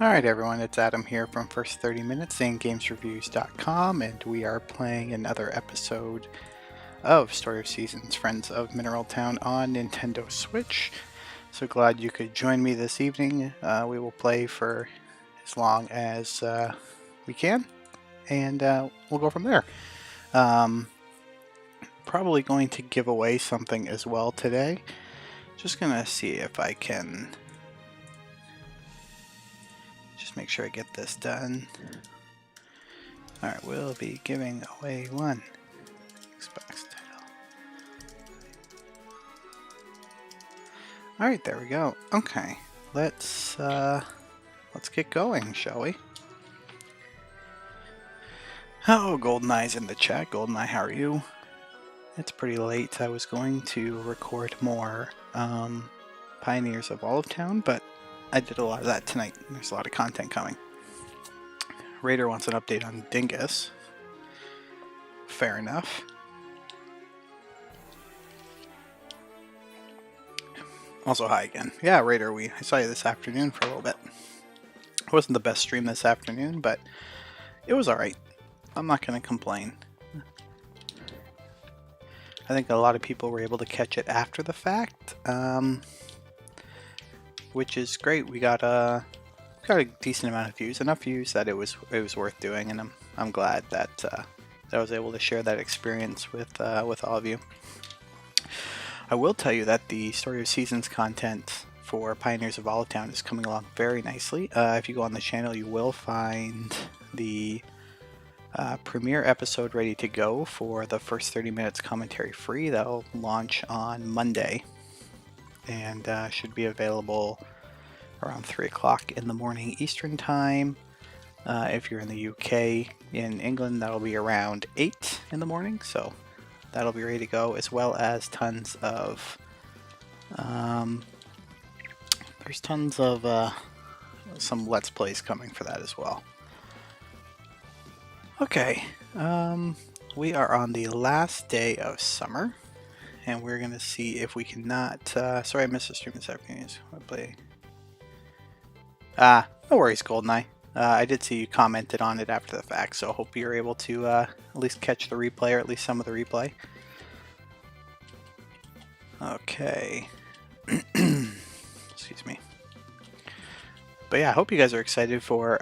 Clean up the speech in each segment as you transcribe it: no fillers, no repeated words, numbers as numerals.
Alright everyone, it's Adam here from First 30 Minutes and GamesReviews.com, and we are playing another episode of Story of Seasons Friends of Mineral Town on Nintendo Switch. So glad you could join me this evening. We will play for as long as we can, and we'll go from there. Probably going to give away something as well today. Just gonna see if I can just make sure I get this done. Alright, we'll be giving away one Xbox title. Alright, there we go. Okay, let's get going, shall we? Oh, GoldenEye's in the chat. GoldenEye, how are you? It's pretty late. I was going to record more Pioneers of Olive Town, but I did a lot of that tonight. There's a lot of content coming. Raider wants an update on Dingus. Fair enough. Also, hi again. Yeah, Raider, I saw you this afternoon for a little bit. It wasn't the best stream this afternoon, but it was alright. I'm not going to complain. I think a lot of people were able to catch it after the fact, which is great. We got a decent amount of views, enough views that it was worth doing, and I'm glad that I was able to share that experience with all of you. I will tell you that the Story of Seasons content for Pioneers of Olive Town is coming along very nicely. If you go on the channel, you will find the premiere episode ready to go for the first 30 minutes commentary free. That'll launch on Monday and should be available around 3 o'clock in the morning Eastern time. If you're in the UK, in England, that'll be around 8 in the morning, so that'll be ready to go, as well as tons of there's tons of some Let's Plays coming for that as well. Okay, we are on the last day of summer, and we're gonna see if we cannot. Sorry, I missed the stream this afternoon. I play. No worries, GoldenEye. I did see you commented on it after the fact, so I hope you're able to at least catch the replay, or at least some of the replay. Okay. Excuse me. But yeah, I hope you guys are excited for.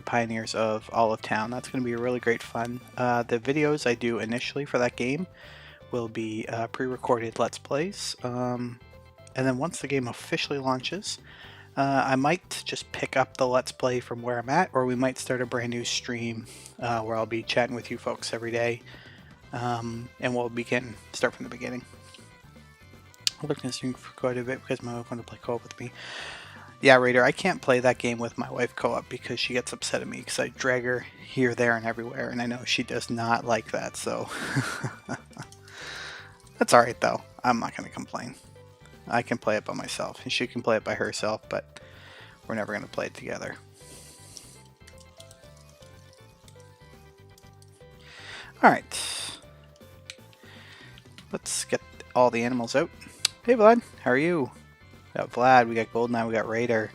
Pioneers of Olive Town. That's going to be really great fun. The videos I do initially for that game will be pre-recorded Let's Plays. And then once the game officially launches, I might just pick up the Let's Play from where I'm at, or we might start a brand new stream where I'll be chatting with you folks every day. And we'll start from the beginning. I'll look at this stream for quite a bit because my wife wanted to play co-op with me. Yeah, Raider, I can't play that game with my wife co-op because she gets upset at me because I drag her here, there, and everywhere, and I know she does not like that, so... That's alright, though. I'm not going to complain. I can play it by myself, and she can play it by herself, but we're never going to play it together. Alright. Let's get all the animals out. Hey, Vlad, how are you? We got Vlad, we got GoldenEye, we got Raider.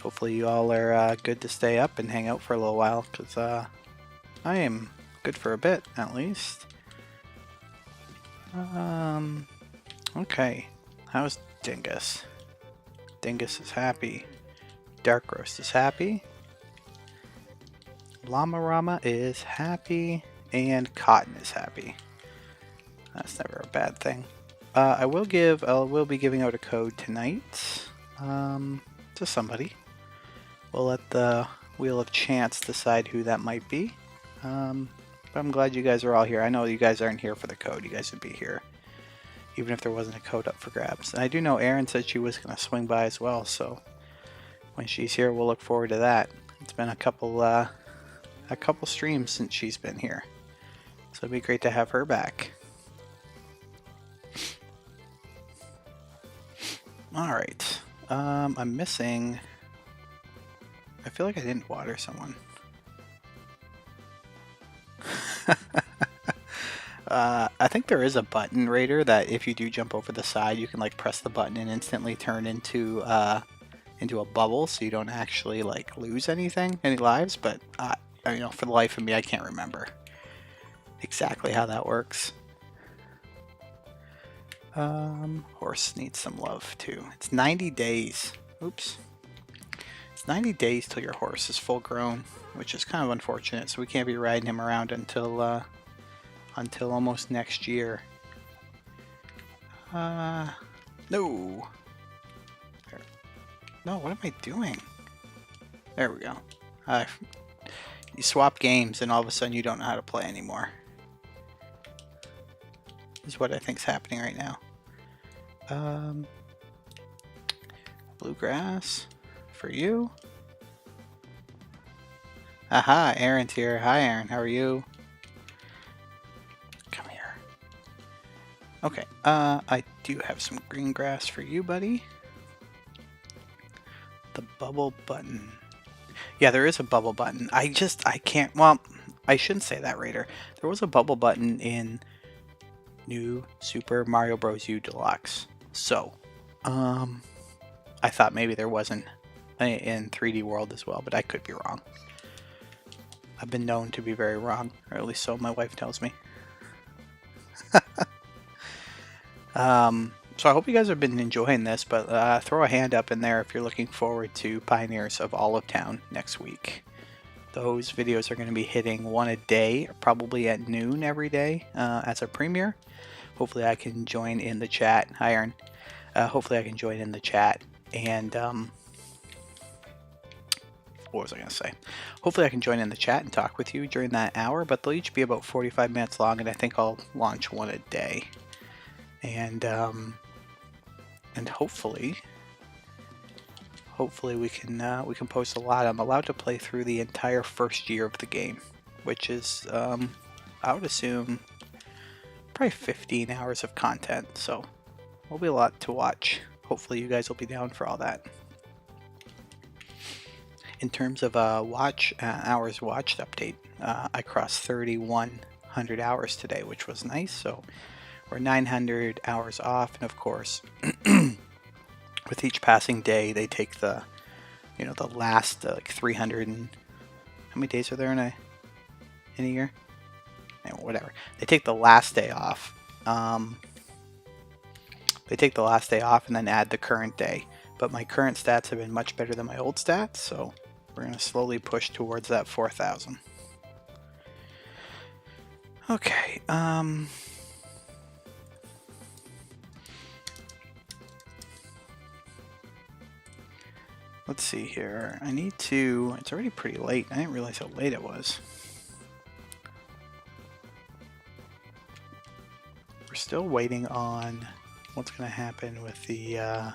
Hopefully you all are good to stay up and hang out for a little while, because I am good for a bit, at least. Okay. How's Dingus? Dingus is happy. Dark Roast is happy. Llama Rama is happy. And Cotton is happy. That's never a bad thing. I will be giving out a code tonight to somebody. We'll let the Wheel of Chance decide who that might be. But I'm glad you guys are all here. I know you guys aren't here for the code. You guys would be here even if there wasn't a code up for grabs. And I do know Erin said she was going to swing by as well, so when she's here, we'll look forward to that. It's been a couple streams since she's been here, so it'd be great to have her back. Alright, I'm missing... I feel like I didn't water someone. I think there is a button, Raider, that if you do jump over the side, you can like press the button and instantly turn into into a bubble so you don't actually like lose any lives, but you know, for the life of me, I can't remember exactly how that works. Horse needs some love too. It's 90 days. Oops. It's 90 days till your horse is full grown, which is kind of unfortunate. So we can't be riding him around until almost next year. No. No, what am I doing? There we go. You swap games and all of a sudden you don't know how to play anymore. This is what I think is happening right now. Bluegrass for you. Aha, Aaron's here. Hi, Aaron. How are you? Come here. Okay. I do have some green grass for you, buddy. The bubble button. Yeah, there is a bubble button. I can't. Well, I shouldn't say that, Raider. There was a bubble button in New Super Mario Bros. U Deluxe. So, I thought maybe there wasn't in 3D World as well, but I could be wrong. I've been known to be very wrong, or at least so my wife tells me. So I hope you guys have been enjoying this, but throw a hand up in there if you're looking forward to Pioneers of Olive Town next week. Those videos are going to be hitting one a day, probably at noon every day as a premiere. Hopefully I can join in the chat. Hi, Aaron. Hopefully I can join in the chat and what was I going to say? Hopefully I can join in the chat and talk with you during that hour, but they'll each be about 45 minutes long, and I think I'll launch one a day. And hopefully we can post a lot. I'm allowed to play through the entire first year of the game, which is I would assume probably 15 hours of content, so there'll be a lot to watch. Hopefully you guys will be down for all that. In terms of hours watched update, I crossed 3,100 hours today, which was nice. So we're 900 hours off, and of course, with each passing day, they take the last like 300 and how many days are there in a year? Anyway, whatever. They take the last day off. They take the last day off and then add the current day. But my current stats have been much better than my old stats, so we're going to slowly push towards that 4,000. Okay, let's see here. I need to... It's already pretty late. I didn't realize how late it was. We're still waiting on what's going to happen with the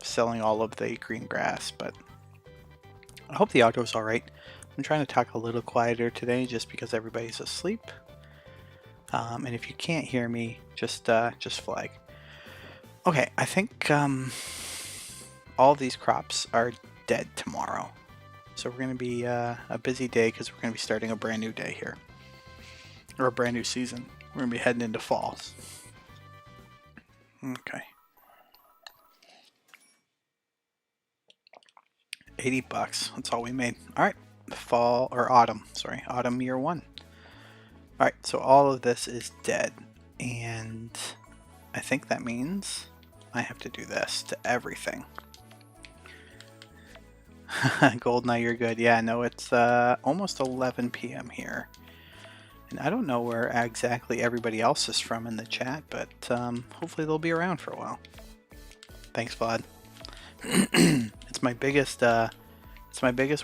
selling all of the green grass, but I hope the audio's alright. I'm trying to talk a little quieter today just because everybody's asleep. And if you can't hear me, just flag. Okay, I think all of these crops are dead tomorrow. So we're going to be a busy day because we're going to be starting a brand new day here. Or a brand new season. We're going to be heading into fall. Okay. $80. That's all we made. Alright. Fall, or autumn. Sorry. Autumn year 1. Alright, so all of this is dead. And I think that means I have to do this to everything. GoldenEye, you're good. Yeah, no, it's almost 11 p.m. here. And I don't know where exactly everybody else is from in the chat, but hopefully they'll be around for a while. Thanks, Vlad. It's my biggest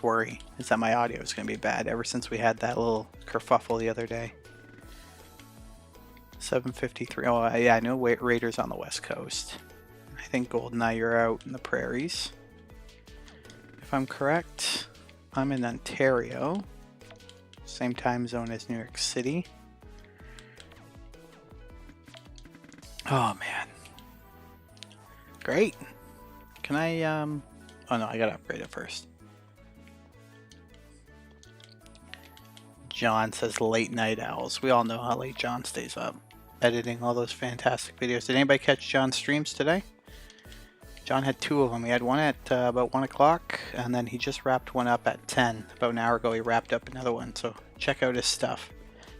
worry is that my audio is going to be bad ever since we had that little kerfuffle the other day. 7:53. Oh, yeah, I know Raiders on the West Coast. I think GoldenEye, you're out in the prairies. If I'm correct, I'm in Ontario. Same time zone as New York City. Oh, man. Great. Can I, oh no, I gotta upgrade it first. John says late night owls. We all know how late John stays up, editing all those fantastic videos. Did anybody catch John's streams today? John had two of them. He had one at about 1 o'clock, and then he just wrapped one up at 10. About an hour ago, he wrapped up another one, so check out his stuff.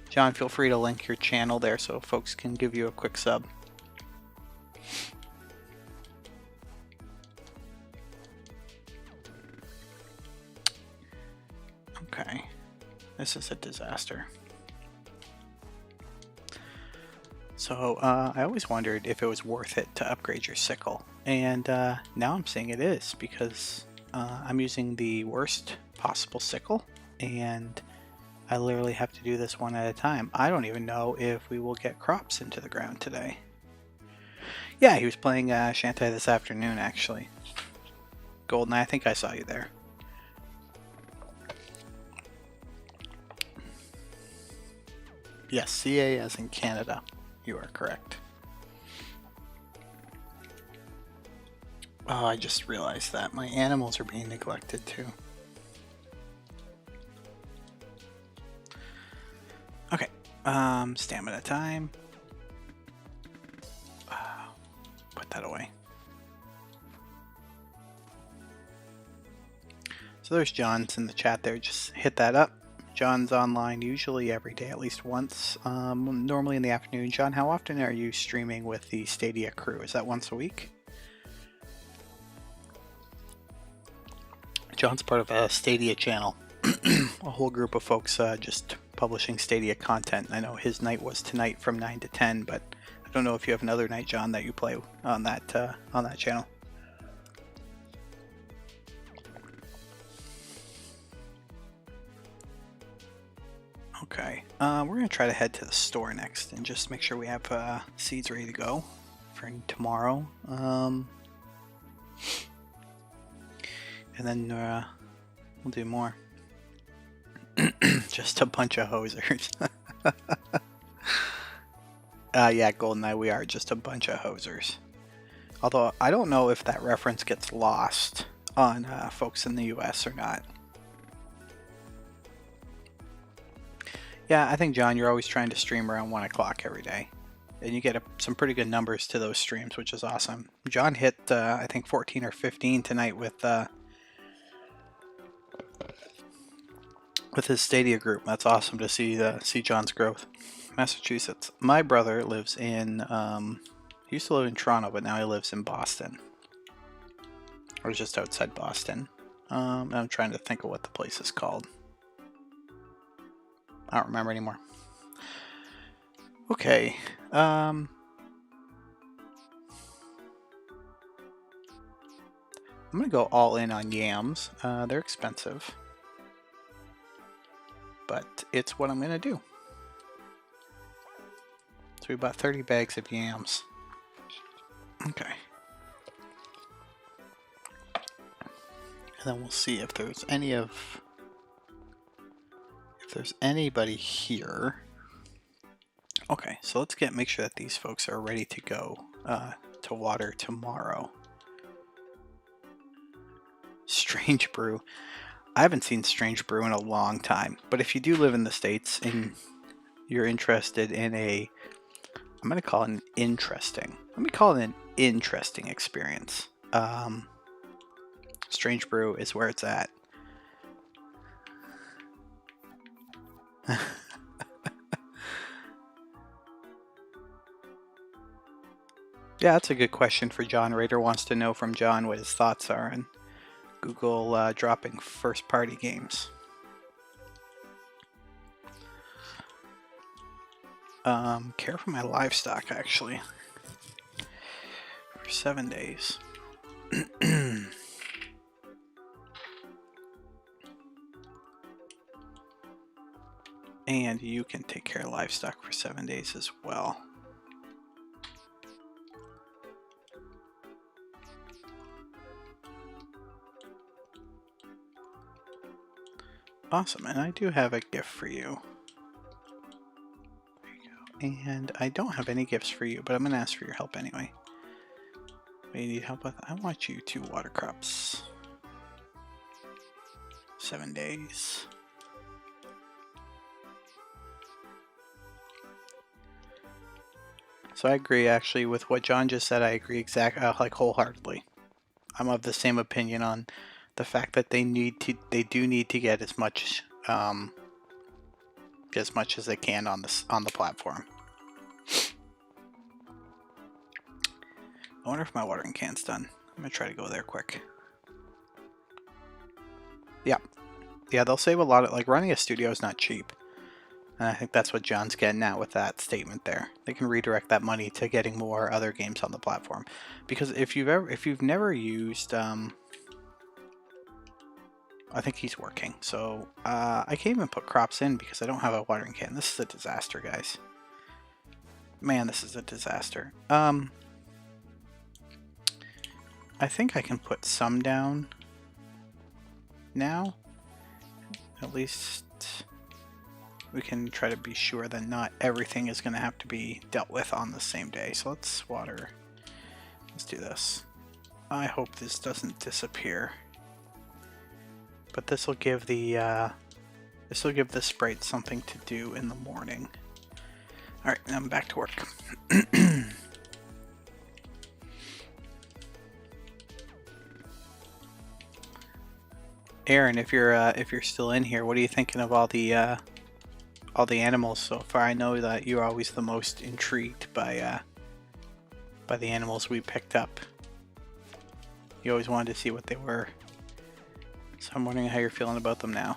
John, feel free to link your channel there so folks can give you a quick sub. Okay, this is a disaster. So I always wondered if it was worth it to upgrade your sickle, and now I'm saying it is, because I'm using the worst possible sickle, and I literally have to do this one at a time. I don't even know if we will get crops into the ground today. Yeah, he was playing Shantae this afternoon, actually. Golden, I think I saw you there. Yes, CA as in Canada. You are correct. Oh, I just realized that my animals are being neglected too. Okay, stamina time. Put that away. So there's John's in the chat there. Just hit that up. John's online usually every day, at least once, normally in the afternoon. John, how often are you streaming with the Stadia crew? Is that once a week? John's part of a Stadia channel, a whole group of folks just publishing Stadia content. I know his night was tonight from 9 to 10, but I don't know if you have another night, John, that you play on that channel. Okay, we're going to try to head to the store next and just make sure we have seeds ready to go for tomorrow. And then we'll do more. Just a bunch of hosers. Yeah, GoldenEye, we are just a bunch of hosers. Although, I don't know if that reference gets lost on folks in the US or not. Yeah, I think, John, you're always trying to stream around 1 o'clock every day. And you get some pretty good numbers to those streams, which is awesome. John hit, I think, 14 or 15 tonight with his Stadia group. That's awesome to see John's growth. Massachusetts. My brother lives in, he used to live in Toronto, but now he lives in Boston. Or just outside Boston. I'm trying to think of what the place is called. I don't remember anymore. Okay. I'm going to go all in on yams. They're expensive. But it's what I'm going to do. So we bought 30 bags of yams. Okay. And then we'll see if there's anybody here. Okay, so let's make sure that these folks are ready to go to water tomorrow. Strange Brew. I haven't seen Strange Brew in a long time, but if you do live in the States and you're interested in I'm going to call it an interesting. Let me call it an interesting experience. Strange Brew is where it's at. Yeah, that's a good question for John. Raider wants to know from John what his thoughts are on Google dropping first-party games. Care for my livestock, actually, for 7 days. And you can take care of livestock for 7 days as well. Awesome, and I do have a gift for you. There you go. And I don't have any gifts for you, but I'm going to ask for your help anyway. What do you need help with? I want you to water crops. 7 days. So I agree, actually, with what John just said. I agree like wholeheartedly. I'm of the same opinion on the fact that they do need to get as much as they can on the platform. I wonder if my watering can's done. I'm gonna try to go there quick. Yeah, they'll save a lot of, like, running a studio is not cheap. And I think that's what John's getting at with that statement there. They can redirect that money to getting more other games on the platform. Because if you've never used, I think he's working. So I can't even put crops in because I don't have a watering can. This is a disaster, guys. Man, this is a disaster. I think I can put some down now. At least we can try to be sure that not everything is going to have to be dealt with on the same day. So let's water. Let's do this. I hope this doesn't disappear. But this will give the sprite something to do in the morning. All right, now I'm back to work. Aaron, if you're still in here, what are you thinking of all the animals so far? I know that you're always the most intrigued by the animals we picked up. You always wanted to see what they were. So I'm wondering how you're feeling about them now.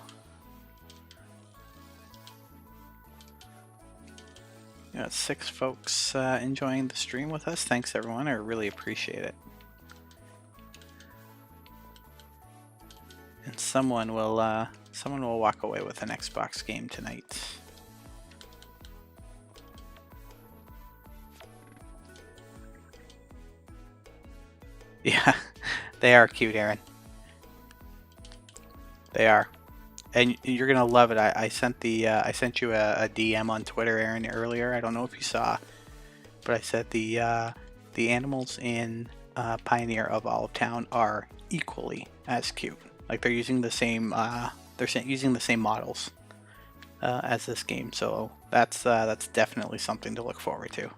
We got 6 folks enjoying the stream with us. Thanks everyone, I really appreciate it. And someone will walk away with an Xbox game tonight. Yeah, they are cute, Aaron. They are, and you're gonna love it. I sent you a DM on Twitter, Aaron, earlier. I don't know if you saw, but I said the animals in Pioneer of Olive Town are equally as cute. Like they're using the same models as this game, so that's definitely something to look forward to.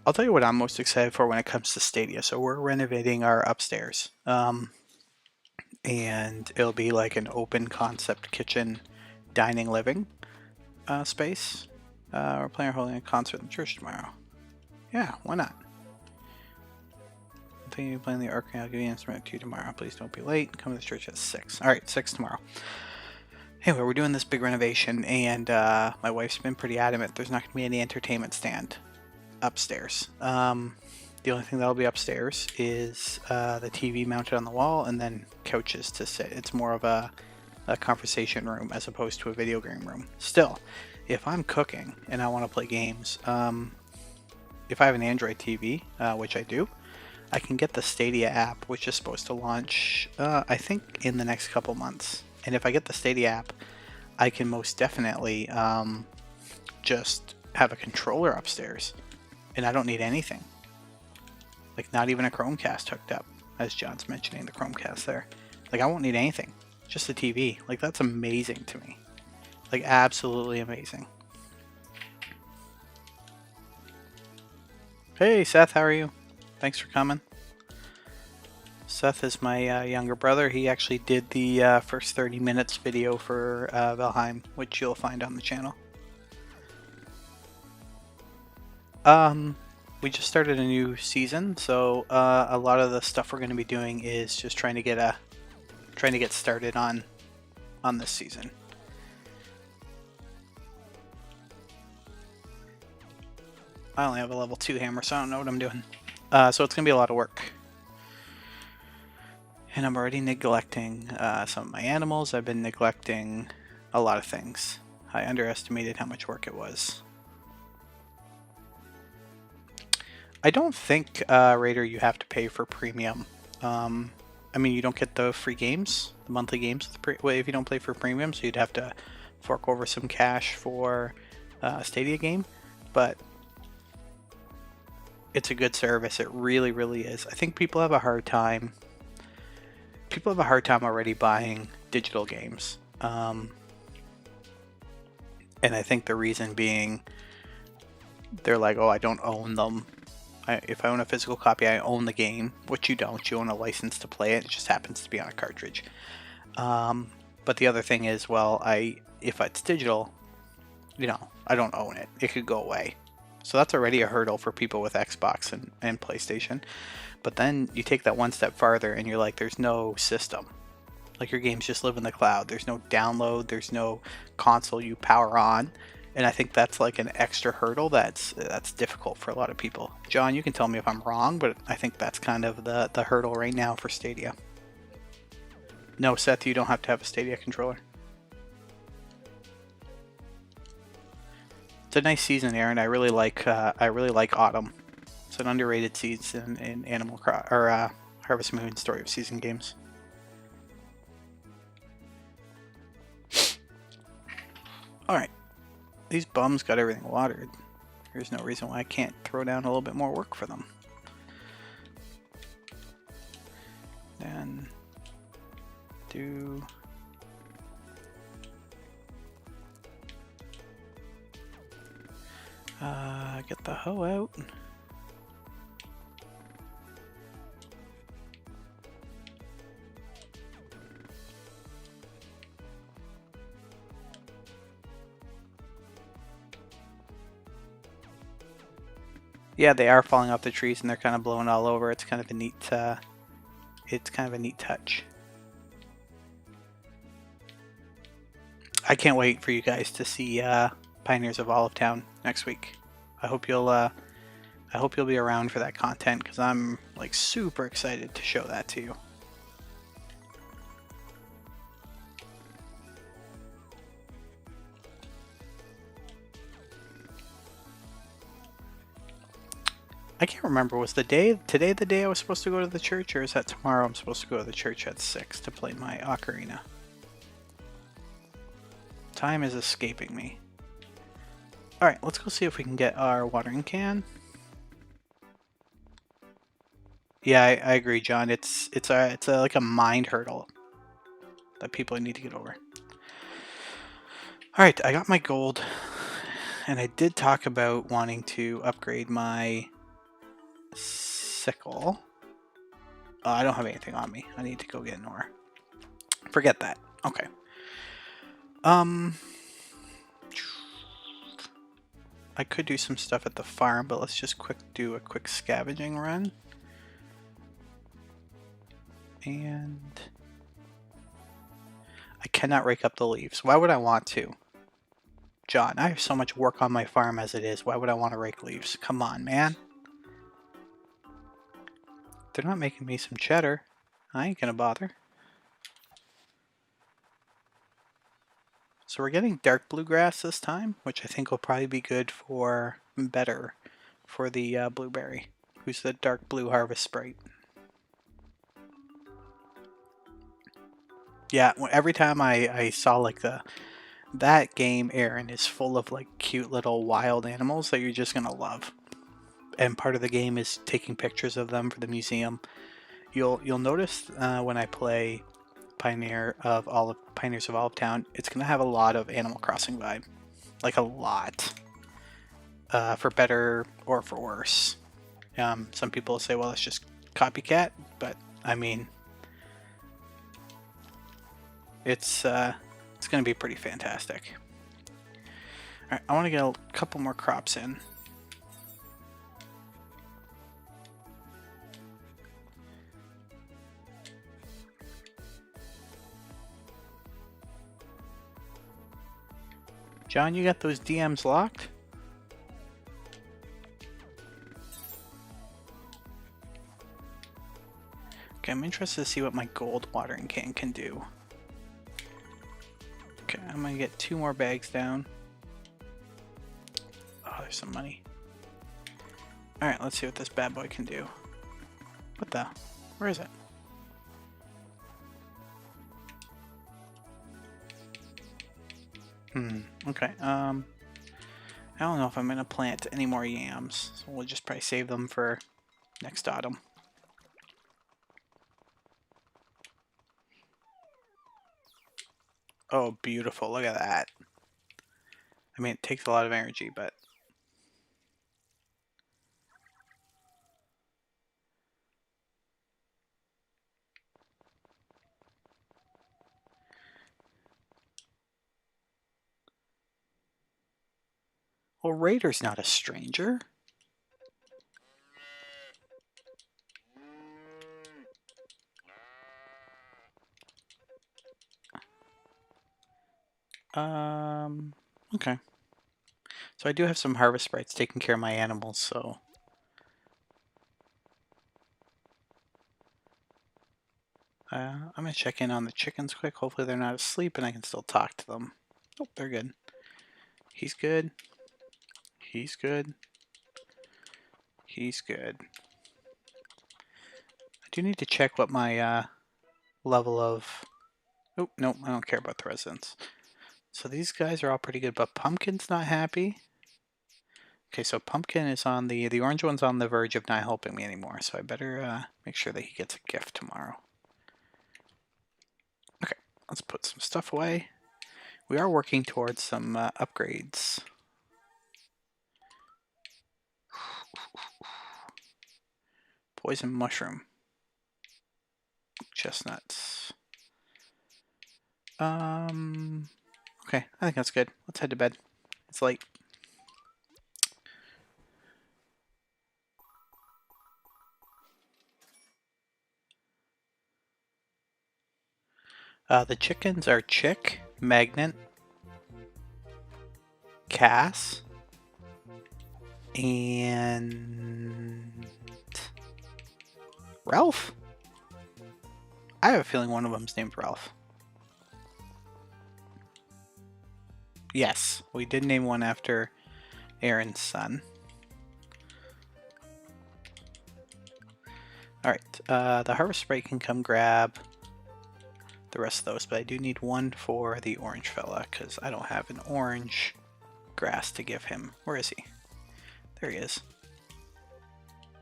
I'll tell you what I'm most excited for when it comes to Stadia. So we're renovating our upstairs, and it'll be like an open concept kitchen, dining, living space. We're planning on holding a concert in the church tomorrow. Yeah, why not? I'm thinking of playing the organ. I'll give you an instrument to you tomorrow. Please don't be late. Come to the church at 6. All right, 6 tomorrow. Anyway, we're doing this big renovation, and my wife's been pretty adamant there's not going to be any entertainment stand upstairs. The only thing that'll be upstairs is the TV mounted on the wall, and then couches to sit. It's more of a conversation room as opposed to a video game room. Still, if I'm cooking and I want to play games, if I have an Android TV, which I do, I can get the Stadia app, which is supposed to launch, I think, in the next couple months. And if I get the Stadia app, I can most definitely just have a controller upstairs, and I don't need anything. Like, not even a Chromecast hooked up, as John's mentioning the Chromecast there. Like, I won't need anything, just a TV. Like, that's amazing to me. Like, absolutely amazing. Hey, Seth, how are you? Thanks for coming. Seth is my younger brother. He actually did the first 30 minutes video for Valheim, which you'll find on the channel. We just started a new season, so a lot of the stuff we're going to be doing is just trying to get started on this season. I only have a level 2 hammer, so I don't know what I'm doing. So it's going to be a lot of work. And I'm already neglecting some of my animals. I've been neglecting a lot of things. I underestimated how much work it was. I don't think, Raider, you have to pay for premium. I mean, you don't get the free games, the monthly games, if you don't play for premium, so you'd have to fork over some cash for a Stadia game. But it's a good service. It really, really is. I think people have a hard time. People have a hard time already buying digital games. And And I think the reason being, they're like, oh, I don't own them. If I own a physical copy, I own the game, which you don't. You own a license to play it. It just happens to be on a cartridge. But the other thing is, well, if it's digital, I don't own it. It could go away. So that's already a hurdle for people with Xbox and PlayStation. But then you take that one step farther and you're like, there's no system. Like, your games just live in the cloud. There's no download. There's no console you power on. And I think that's like an extra hurdle that's difficult for a lot of people. John, you can tell me if I'm wrong, but I think that's kind of the hurdle right now for Stadia. No, Seth, you don't have to have a Stadia controller. It's a nice season, Aaron. I really like Autumn. It's an underrated season in Harvest Moon Story of Season games. All right, these bums got everything watered. There's no reason why I can't throw down a little bit more work for them. Then do get the hoe out. Yeah, they are falling off the trees and they're kind of blowing all over. It's kind of a neat touch. I can't wait for you guys to see Pioneers of Olive Town next week. I hope you'll be around for that content, because I'm like super excited to show that to you. I can't remember, was today the day I was supposed to go to the church, or is that tomorrow I'm supposed to go to the church at 6 to play my ocarina? Time is escaping me. Alright, let's go see if we can get our watering can. Yeah, I agree, John. It's like a mind hurdle that people need to get over. Alright, I got my gold, and I did talk about wanting to upgrade my sickle. I don't have anything on me. I need to go get an ore. Forget that. Okay. I could do some stuff at the farm, but let's just do a quick scavenging run. And I cannot rake up the leaves. Why would I want to? John, I have so much work on my farm as it is. Why would I want to rake leaves? Come on, man. They're not making me some cheddar. I ain't gonna bother. So we're getting dark bluegrass this time, which I think will probably be better for the blueberry, who's the dark blue harvest sprite. Yeah, every time I saw like that game, Aaron, is full of like cute little wild animals that you're just gonna love. And part of the game is taking pictures of them for the museum. You'll notice when I play Pioneers of Olive Town, it's gonna have a lot of Animal Crossing vibe, like a lot, for better or for worse. Some people say, well, it's just copycat, but I mean, it's gonna be pretty fantastic. All right, I want to get a couple more crops in. John, you got those DMs locked? Okay, I'm interested to see what my gold watering can do. Okay, I'm gonna get 2 more bags down. Oh, there's some money. Alright, let's see what this bad boy can do. What the? Where is it? Okay, I don't know if I'm gonna plant any more yams, so we'll just probably save them for next autumn. Oh, beautiful, look at that. I mean, it takes a lot of energy, but... Well, Raider's not a stranger. Okay. So I do have some harvest sprites taking care of my animals, so... I'm going to check in on the chickens quick. Hopefully they're not asleep and I can still talk to them. Oh, they're good. He's good. He's good. He's good. I do need to check what my level of... Oh, no, I don't care about the residents. So these guys are all pretty good, but Pumpkin's not happy. Okay, so Pumpkin is on the orange one's on the verge of not helping me anymore, so I better make sure that he gets a gift tomorrow. Okay, let's put some stuff away. We are working towards some upgrades. Poison mushroom. Chestnuts. Okay, I think that's good. Let's head to bed. It's late. The chickens are Chick, Magnet, Cass, and Ralph? I have a feeling one of them's named Ralph. Yes, we did name one after Aaron's son. Alright, the Harvest Sprite can come grab the rest of those, but I do need one for the orange fella, because I don't have an orange grass to give him. Where is he? There he is.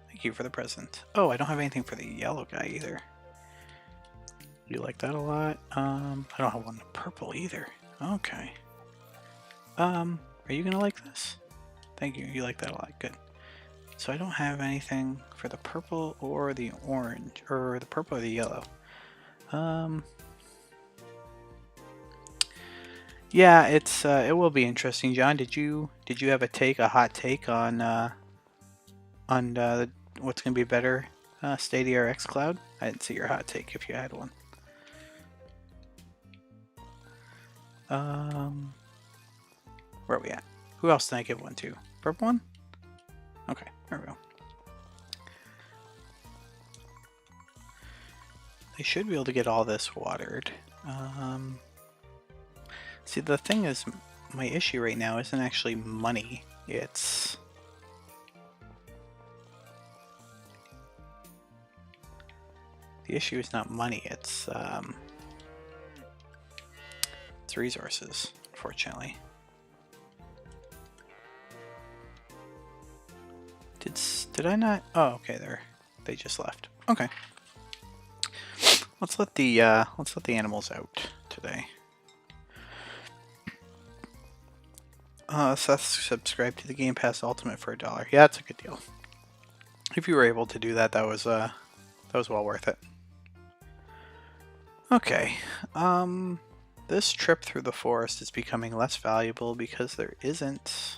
Thank you for the present. Oh, I don't have anything for the yellow guy either. You like that a lot? I don't have one purple either. Okay. Are you gonna like this? Thank you, you like that a lot, good. So I don't have anything for the purple or the orange, or the purple or the yellow. Yeah, it's it will be interesting. John, did you have a hot take on what's gonna be better, Stadia or xCloud? I didn't see your hot take if you had one. Where are we at? Who else did I give one to? Purple one? Okay, there we go. They should be able to get all this watered. See, the thing is, my issue right now isn't actually money. It's... The issue is not money, it's resources, unfortunately. Did I not? Oh, okay, they just left. Okay. Let's let the animals out today. Seth subscribed to the Game Pass Ultimate for $1. Yeah, it's a good deal. If you were able to do that, that was well worth it. Okay. This trip through the forest is becoming less valuable because there isn't...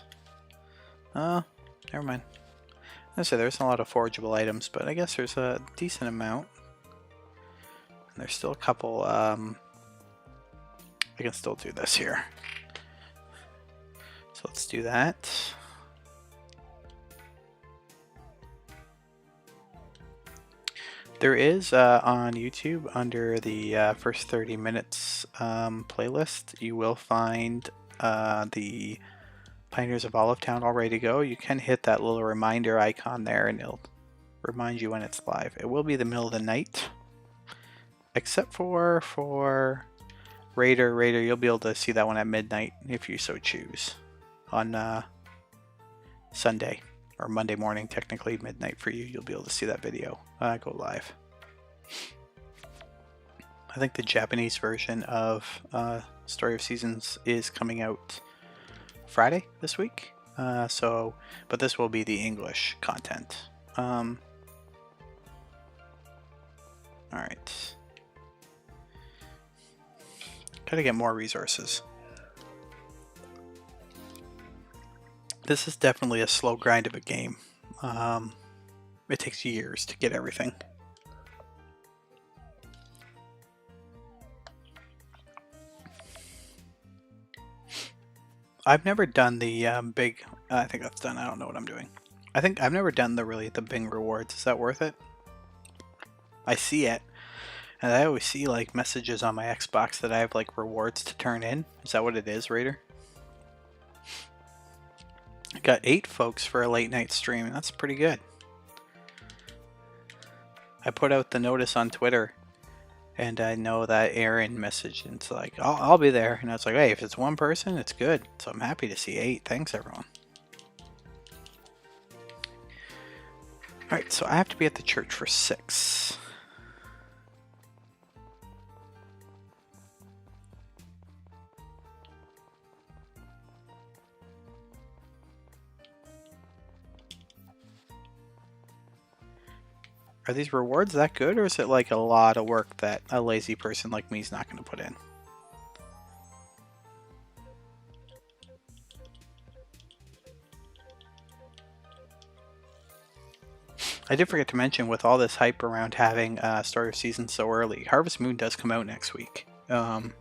never mind. I say there's a lot of forageable items, but I guess there's a decent amount. And there's still a couple, I can still do this here. So let's do that. There is, on YouTube, under the first 30 minutes playlist, you will find the Pioneers of Olivetown all ready to go. You can hit that little reminder icon there and it'll remind you when it's live. It will be the middle of the night, except for Raider. You'll be able to see that one at midnight if you so choose on Sunday or Monday morning, technically midnight for you. You'll be able to see that video go live. I think the Japanese version of Story of Seasons is coming out Friday this week. But this will be the English content. All right. Gotta get more resources. This is definitely a slow grind of a game. It takes years to get everything. I've never done the big. I think that's done. I don't know what I'm doing. I think I've never done the Bing rewards. Is that worth it? I see it, and I always see like messages on my Xbox that I have like rewards to turn in. Is that what it is, Raider? I got 8 folks for a late night stream. That's pretty good. I put out the notice on Twitter, and I know that Aaron messaged, and it's like, I'll be there. And I was like, hey, if it's one person, it's good. So I'm happy to see 8. Thanks, everyone. Alright, so I have to be at the church for 6. Are these rewards that good, or is it like a lot of work that a lazy person like me is not going to put in? I did forget to mention, with all this hype around having Story of Seasons so early, Harvest Moon does come out next week. On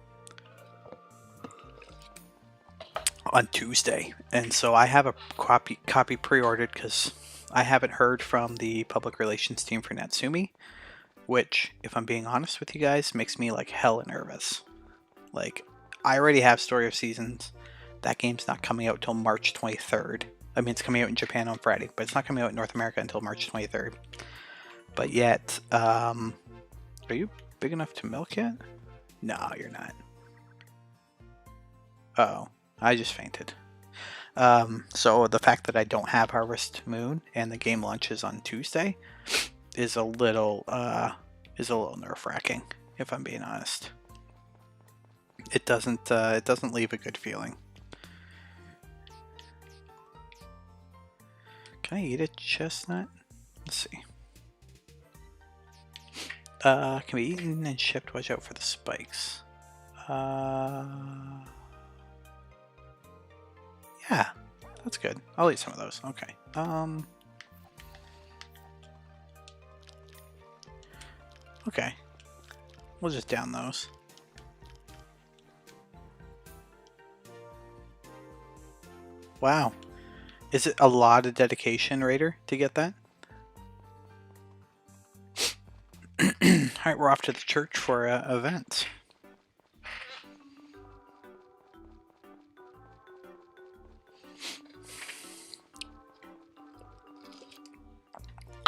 Tuesday. And so I have a copy pre-ordered because I haven't heard from the public relations team for Natsumi, which, if I'm being honest with you guys, makes me like hella nervous. Like, I already have Story of Seasons. That game's not coming out till March 23rd. I mean, it's coming out in Japan on Friday, but it's not coming out in North America until March 23rd. But yet, are you big enough to milk yet? No, you're not. Oh, I just fainted. So the fact that I don't have Harvest Moon and the game launches on Tuesday is a little nerve-wracking, if I'm being honest. It doesn't leave a good feeling. Can I eat a chestnut? Let's see. Can be eaten and shipped. Watch out for the spikes. Yeah, that's good. I'll eat some of those. Okay. Okay. We'll just down those. Wow. Is it a lot of dedication, Raider, to get that? Alright, we're off to the church for an event.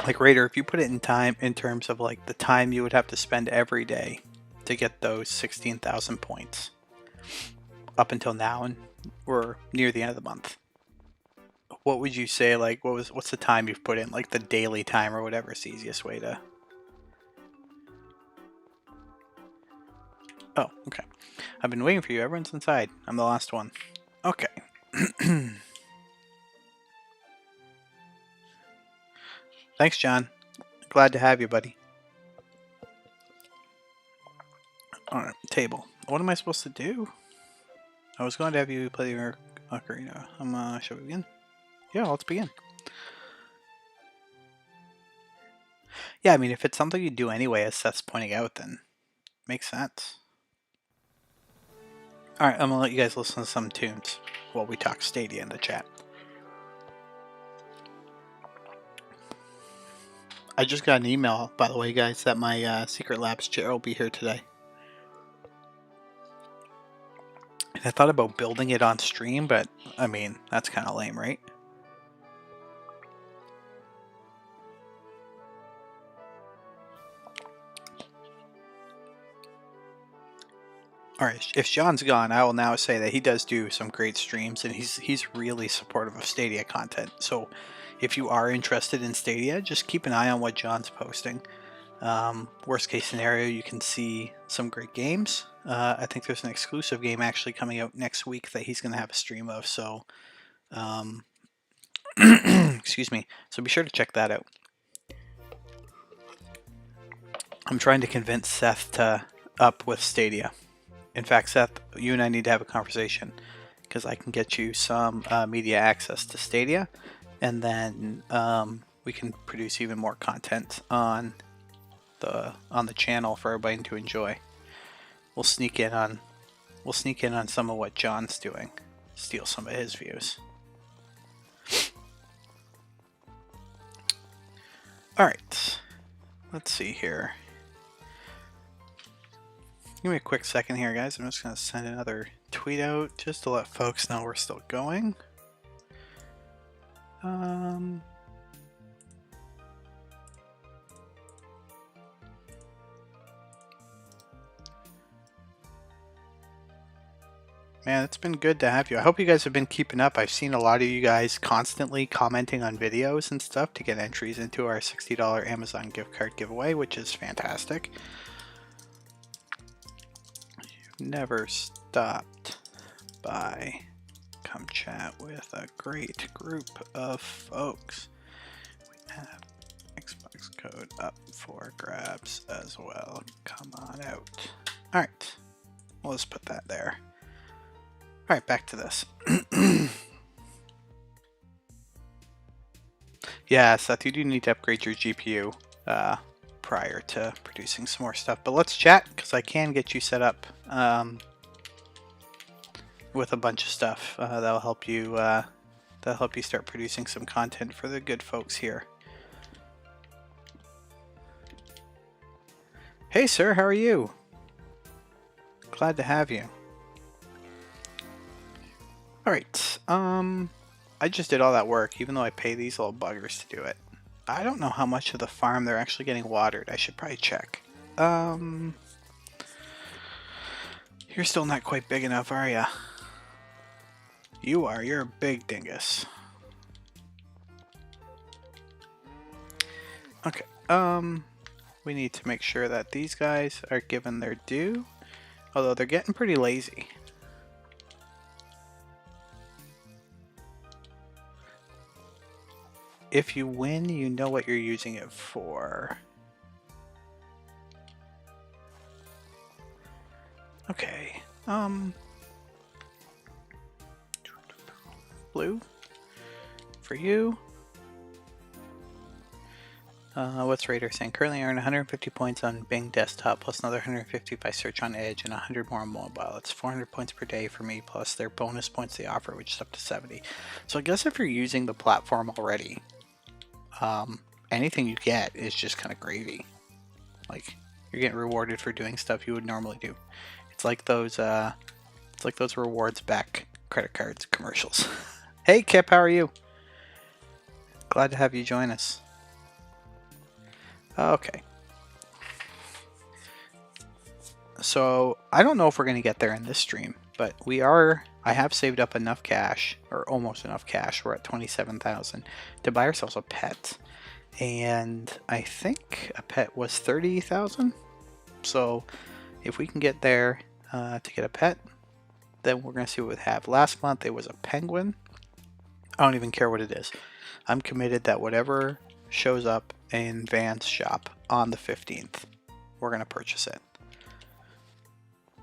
Like, Raider, if you put it in terms of like the time you would have to spend every day to get those 16,000 points up until now, and we're near the end of the month, what would you say, like, what's the time you've put in, like the daily time or whatever is the easiest way to... Oh, okay. I've been waiting for you. Everyone's inside. I'm the last one. Okay. Thanks, John. Glad to have you, buddy. Alright, table. What am I supposed to do? I was going to have you play your ocarina. Shall we begin? Yeah, let's begin. Yeah, I mean, if it's something you do anyway, as Seth's pointing out, then it makes sense. Alright, I'm gonna let you guys listen to some tunes while we talk Stadia in the chat. I just got an email, by the way, guys, that my Secret Labs chair will be here today. And I thought about building it on stream, but, I mean, that's kind of lame, right? Alright, if Sean's gone, I will now say that he does do some great streams, and he's really supportive of Stadia content. So if you are interested in Stadia, just keep an eye on what John's posting. Worst case scenario, you can see some great games. I think there's an exclusive game actually coming out next week that he's going to have a stream of. So, excuse me. So be sure to check that out. I'm trying to convince Seth to up with Stadia. In fact, Seth, you and I need to have a conversation because I can get you some media access to Stadia, and then we can produce even more content on the channel for everybody to enjoy. We'll sneak in on some of what John's doing, steal some of his views. All right, let's see here. Give me a quick second here, guys. I'm just going to send another tweet out just to let folks know we're still going. Man, it's been good to have you. I hope you guys have been keeping up. I've seen a lot of you guys constantly commenting on videos and stuff to get entries into our $60 Amazon gift card giveaway, which is fantastic. Never stopped by. Come chat with a great group of folks. We have Xbox code up for grabs as well. Come on out. Alright, well, let's put that there. Alright, back to this. Yeah, Seth, you do need to upgrade your GPU prior to producing some more stuff. But let's chat, because I can get you set up with a bunch of stuff that'll help you start producing some content for the good folks here. Hey sir, how are you? Glad to have you. Alright, I just did all that work, even though I pay these little buggers to do it. I don't know how much of the farm they're actually getting watered. I should probably check. You're still not quite big enough, are ya? You are. You're a big dingus. Okay. We need to make sure that these guys are given their due. Although they're getting pretty lazy. If you win, you know what you're using it for. Okay. Blue. For you. What's Raider saying? Currently earn 150 points on Bing desktop, plus another 150 if I search on Edge, and 100 more on mobile. It's 400 points per day for me, plus their bonus points they offer, which is up to 70. So I guess if you're using the platform already, anything you get is just kind of gravy. Like, you're getting rewarded for doing stuff you would normally do. It's like those rewards back credit cards commercials. Hey Kip, how are you? Glad to have you join us. Okay. So I don't know if we're going to get there in this stream, but we are. I have saved up enough cash, or almost enough cash. We're at 27,000 to buy ourselves a pet, and I think a pet was 30,000. So if we can get there to get a pet, then we're going to see what we have. Last month it was a penguin. I don't even care what it is. I'm committed that whatever shows up in Van's shop on the 15th, we're going to purchase it.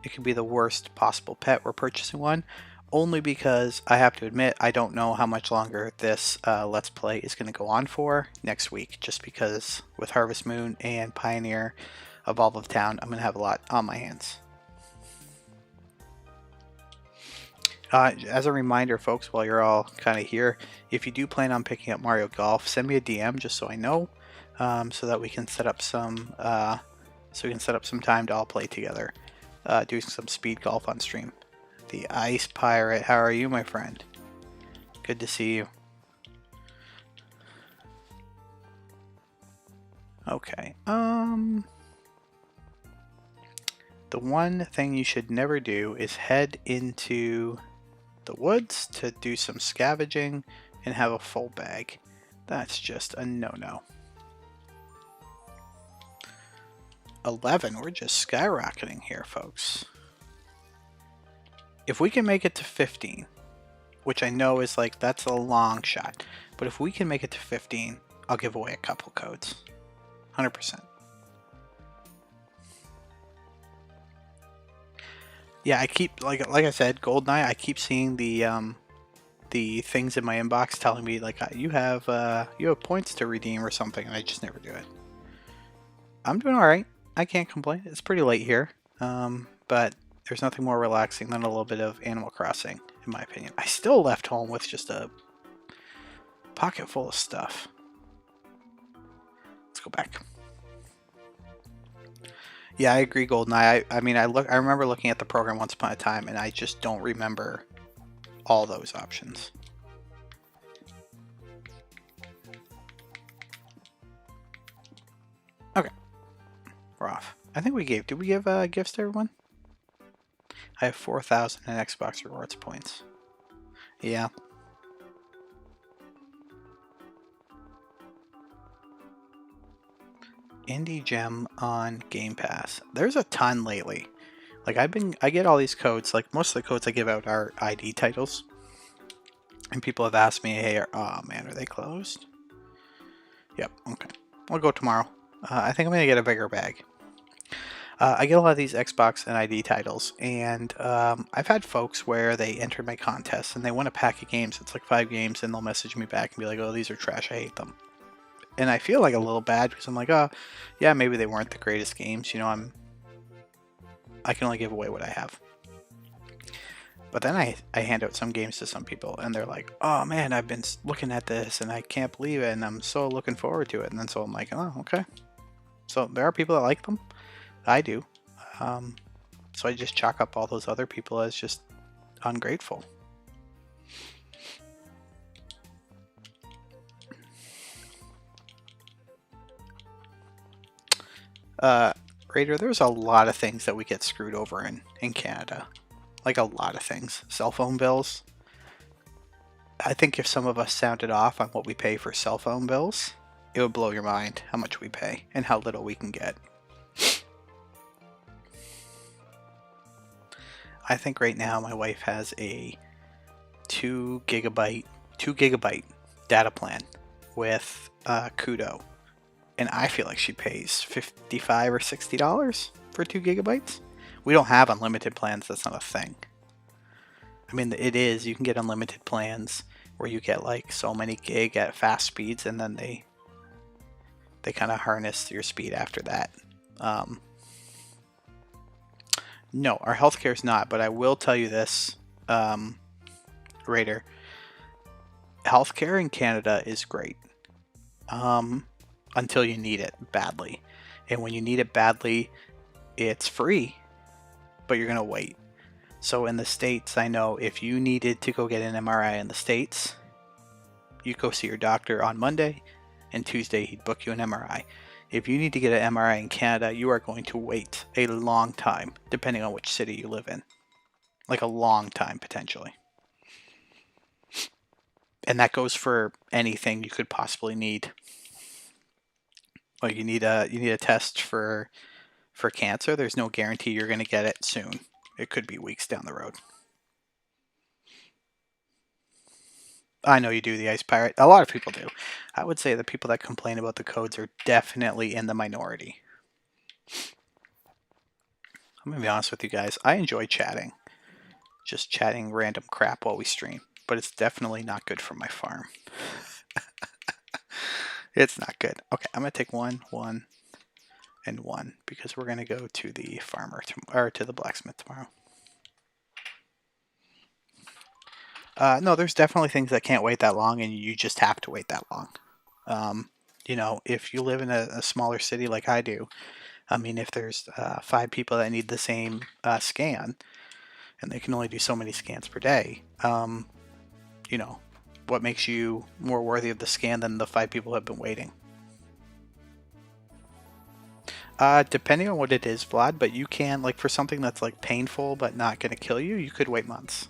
It could be the worst possible pet. We're purchasing one only because I have to admit I don't know how much longer this Let's Play is going to go on for next week, just because with Harvest Moon and Pioneer Evolve of Town, I'm going to have a lot on my hands. As a reminder, folks, while you're all kind of here, if you do plan on picking up Mario Golf, send me a DM just so I know, so that we can set up some time to all play together, do some speed golf on stream. The Ice Pirate, how are you, my friend? Good to see you. Okay. The one thing you should never do is head into the woods to do some scavenging and have a full bag. That's just a no-no. 11. We're just skyrocketing here, folks. If we can make it to 15, which I know is like, that's a long shot, but if we can make it to 15, I'll give away a couple codes. 100%. Yeah, I keep, like I said, GoldenEye, I keep seeing the things in my inbox telling me like you have points to redeem or something, and I just never do it. I'm doing all right. I can't complain. It's pretty late here, but there's nothing more relaxing than a little bit of Animal Crossing, in my opinion. I still left home with just a pocket full of stuff. Let's go back. Yeah, I agree, GoldenEye. I mean, I remember looking at the program once upon a time, and I just don't remember all those options. Okay, we're off. I think we gave. Did we give gifts to everyone? I have 4,000 in Xbox rewards points. Yeah. Indie Gem on Game Pass. There's a ton lately. Like I get all these codes. Like most of the codes I give out are ID titles, and people have asked me, "Hey, oh man, are they closed?" Yep. Okay. We'll go tomorrow. I think I'm gonna get a bigger bag. I get a lot of these Xbox and ID titles, and I've had folks where they enter my contests and they want a pack of games. It's like 5 games, and they'll message me back and be like, "Oh, these are trash. I hate them." And I feel like a little bad because I'm like, "Oh, yeah, maybe they weren't the greatest games. You know, I can only give away what I have." But then I hand out some games to some people, and they're like, "Oh man, I've been looking at this, and I can't believe it, and I'm so looking forward to it." And then so I'm like, "Oh, okay." So there are people that like them. I do. So I just chalk up all those other people as just ungrateful. Raider, there's a lot of things that we get screwed over in Canada. Like a lot of things. Cell phone bills. I think if some of us sounded off on what we pay for cell phone bills, it would blow your mind how much we pay and how little we can get. I think right now my wife has a 2 gigabyte data plan with Kudo, and I feel like she pays $55 or $60 for 2 gigabytes. We don't have unlimited plans. That's not a thing. I mean, it is. You can get unlimited plans where you get like so many gig at fast speeds, and then they kind of harness your speed after that. No, our healthcare is not, but I will tell you this, Raider. Healthcare in Canada is great until you need it badly. And when you need it badly, it's free, but you're going to wait. So in the States, I know if you needed to go get an MRI in the States, you go see your doctor on Monday, and Tuesday he'd book you an MRI. If you need to get an MRI in Canada, you are going to wait a long time, depending on which city you live in. Like a long time, potentially. And that goes for anything you could possibly need. Like you need a test for cancer. There's no guarantee you're going to get it soon. It could be weeks down the road. I know you do, the Ice Pirate. A lot of people do. I would say the people that complain about the codes are definitely in the minority. I'm going to be honest with you guys. I enjoy chatting. Just chatting random crap while we stream. But it's definitely not good for my farm. It's not good. Okay, I'm going to take 1, 1, and 1. Because we're going to go to the farmer, or to the blacksmith tomorrow. No, there's definitely things that can't wait that long, and you just have to wait that long. You know, if you live in a smaller city like I do, I mean, if there's 5 people that need the same scan, and they can only do so many scans per day, you know, what makes you more worthy of the scan than the 5 people who have been waiting? Depending on what it is, Vlad, but you can, like, for something that's like painful but not going to kill you, you could wait months.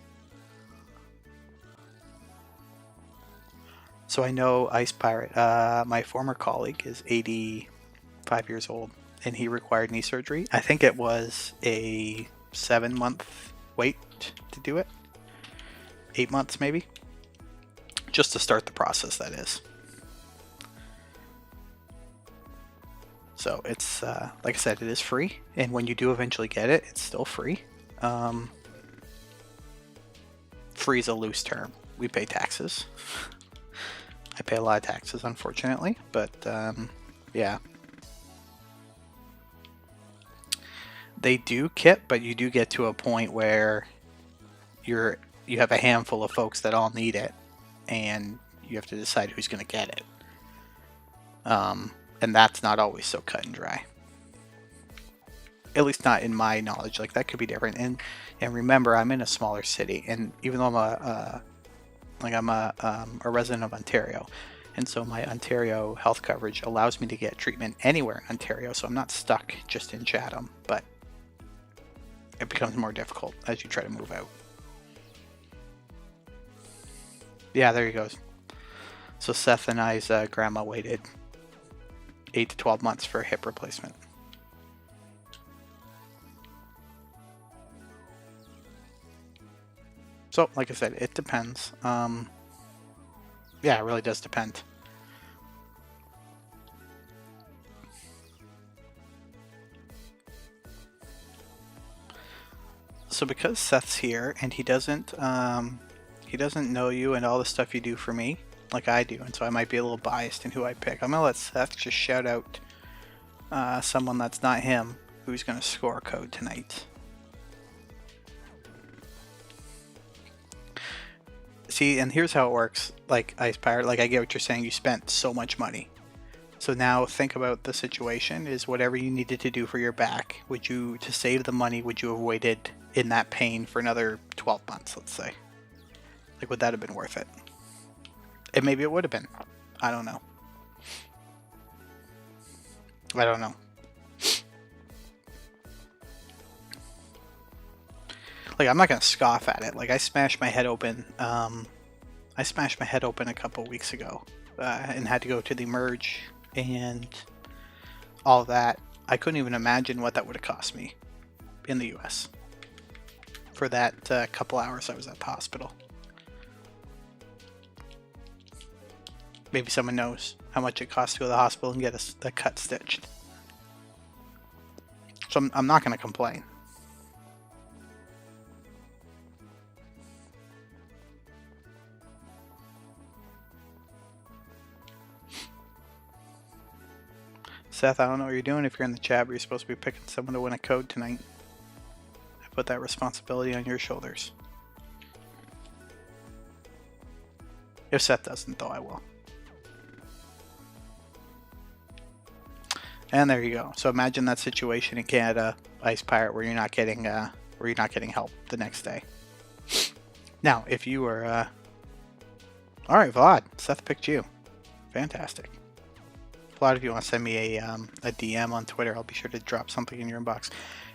So I know Ice Pirate, my former colleague, is 85 years old, and he required knee surgery. I think it was a 7-month wait to do it. 8 months maybe. Just to start the process, that is. So it's, like I said, it is free. And when you do eventually get it, it's still free. Free is a loose term. We pay taxes. I pay a lot of taxes, unfortunately. But, yeah. They do kit, but you do get to a point where you have a handful of folks that all need it, and you have to decide who's going to get it. And that's not always so cut and dry. At least not in my knowledge. Like, that could be different. And remember, I'm in a smaller city, and even though I'm a resident of Ontario, and so my Ontario health coverage allows me to get treatment anywhere in Ontario, so I'm not stuck just in Chatham, but it becomes more difficult as you try to move out. Yeah, there he goes. So Seth and I's grandma waited 8 to 12 months for a hip replacement. So, like I said, it depends. Yeah, it really does depend. So because Seth's here and he doesn't know you and all the stuff you do for me like I do, and so I might be a little biased in who I pick. I'm gonna let Seth just shout out someone that's not him who's gonna score a code tonight. See, and here's how it works. Like Ice Pirate, like I get what you're saying. You spent so much money. So now think about the situation is whatever you needed to do for your back, to save the money, would you have waited in that pain for another 12 months, let's say? Like, would that have been worth it? And maybe it would have been. I don't know. I don't know. Like, I'm not going to scoff at it. Like, I smashed my head open. I smashed my head open a couple weeks ago and had to go to the Merge and all that. I couldn't even imagine what that would have cost me in the US for that couple hours I was at the hospital. Maybe someone knows how much it costs to go to the hospital and get a cut stitched. So I'm not going to complain. Seth, I don't know what you're doing if you're in the chat, but you're supposed to be picking someone to win a code tonight. I put that responsibility on your shoulders. If Seth doesn't, though, I will. And there you go. So imagine that situation in Canada, Ice Pirate, where you're not getting help the next day. Now, if you were, all right, Vlad, Seth picked you. Fantastic. Vlad, if you want to send me a DM on Twitter, I'll be sure to drop something in your inbox.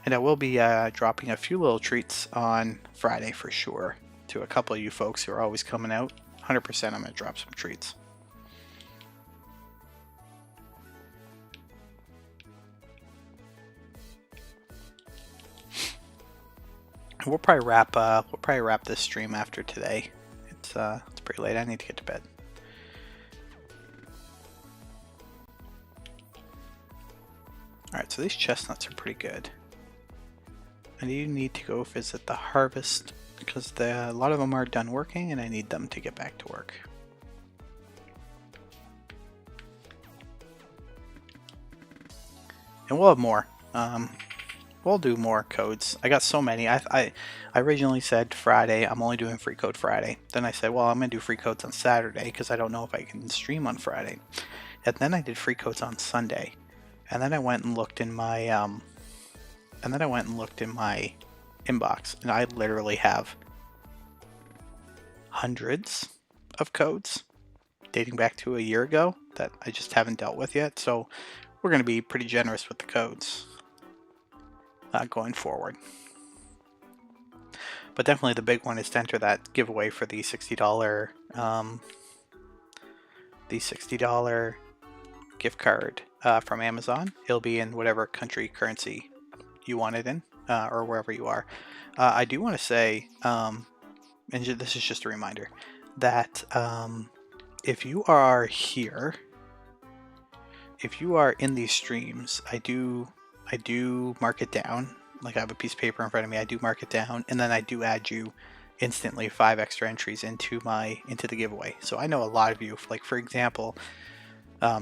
And I will be dropping a few little treats on Friday for sure to a couple of you folks who are always coming out. 100% I'm going to drop some treats. We'll probably wrap this stream after today. It's pretty late. I need to get to bed. Alright, so these chestnuts are pretty good. I do need to go visit the harvest because a lot of them are done working and I need them to get back to work. And we'll have more. We'll do more codes. I got so many. I originally said Friday, I'm only doing free code Friday. Then I said, well, I'm going to do free codes on Saturday because I don't know if I can stream on Friday. And then I did free codes on Sunday. And then I went and looked in my inbox, and I literally have hundreds of codes dating back to a year ago that I just haven't dealt with yet. So we're going to be pretty generous with the codes going forward. But definitely the big one is to enter that giveaway for the $60 gift card from Amazon. It'll be in whatever country currency you want it in, or wherever you are. I do want to say, and this is just a reminder, that if you are here, if you are in these streams, I do mark it down. Like, I have a piece of paper in front of me, I do mark it down, and then I do add you instantly 5 extra entries into the giveaway. So I know a lot of you, like for example,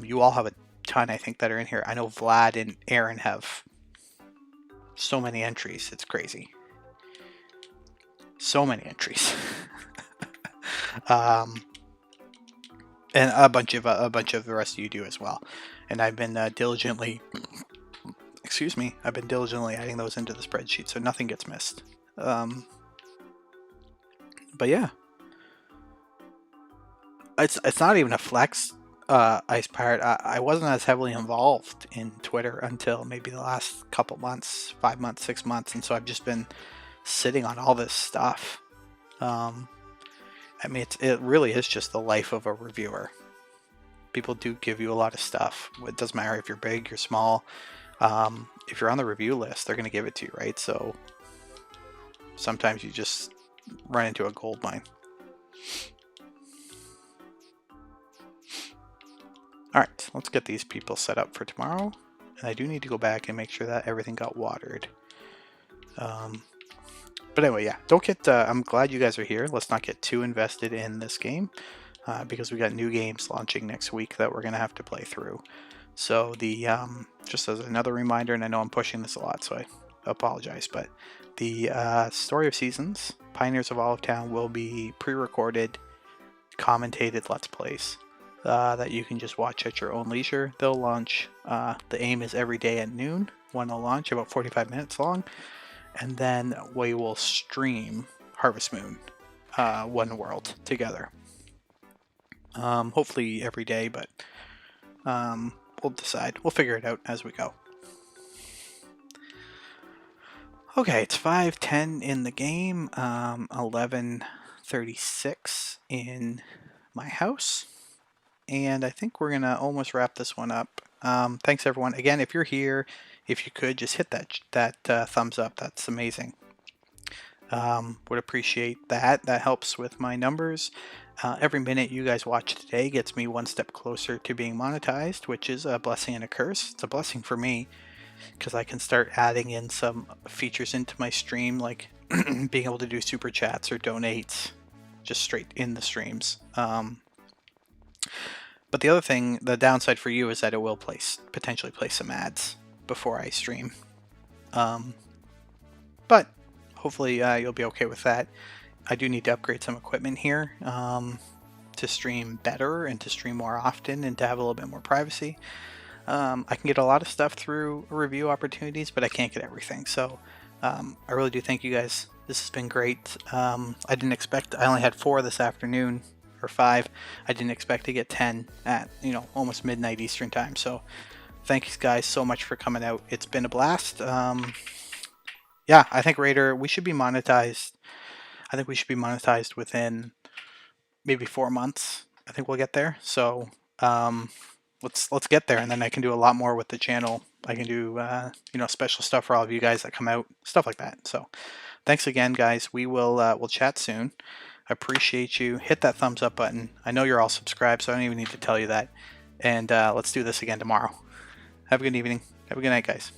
you all have a ton, I think, that are in here. I know Vlad and Aaron have so many entries, it's crazy. So many entries. And a bunch of the rest of you do as well. And I've been diligently, I've been diligently adding those into the spreadsheet, so nothing gets missed. But yeah, it's not even a flex, Ice Pirate. I wasn't as heavily involved in Twitter until maybe the last couple months, 5 months, 6 months, and so I've just been sitting on all this stuff. I mean, it really is just the life of a reviewer. People do give you a lot of stuff. It doesn't matter if you're big, you're small. If you're on the review list, they're going to give it to you, right? So sometimes you just run into a gold mine. Alright, let's get these people set up for tomorrow. And I do need to go back and make sure that everything got watered. But anyway, yeah, don't get, I'm glad you guys are here. Let's not get too invested in this game, because we got new games launching next week that we're going to have to play through. So the, just as another reminder, and I know I'm pushing this a lot, so I apologize, but the Story of Seasons, Pioneers of Olive Town, will be pre-recorded, commentated Let's Plays that you can just watch at your own leisure. They'll launch, the aim is every day at noon, one will launch, about 45 minutes long, and then we will stream Harvest Moon, One World, together. Hopefully every day, but we'll decide. We'll figure it out as we go. Okay, it's 5:10 in the game, 11:36 in my house, and I think we're gonna almost wrap this one up. Thanks everyone. Again, if you're here, if you could just hit that thumbs up, that's amazing. Would appreciate that. That helps with my numbers. Every minute you guys watch today gets me one step closer to being monetized, which is a blessing and a curse. It's a blessing for me, because I can start adding in some features into my stream, like being able to do super chats or donates just straight in the streams. But the other thing, the downside for you, is that it will potentially place some ads before I stream. But hopefully you'll be okay with that. I do need to upgrade some equipment here to stream better and to stream more often and to have a little bit more privacy. I can get a lot of stuff through review opportunities, but I can't get everything. So I really do thank you guys. This has been great. I didn't expect, I only had 4 this afternoon, or 5. I didn't expect to get 10 at, almost midnight Eastern time. So thank you guys so much for coming out. It's been a blast. Yeah, I think Raider, we should be monetized. I think we should be monetized within maybe 4 months. I think we'll get there. So let's get there, and then I can do a lot more with the channel. I can do special stuff for all of you guys that come out, stuff like that. So thanks again, guys. We'll chat soon. I appreciate you. Hit that thumbs up button. I know you're all subscribed, so I don't even need to tell you that. And let's do this again tomorrow. Have a good evening. Have a good night, guys.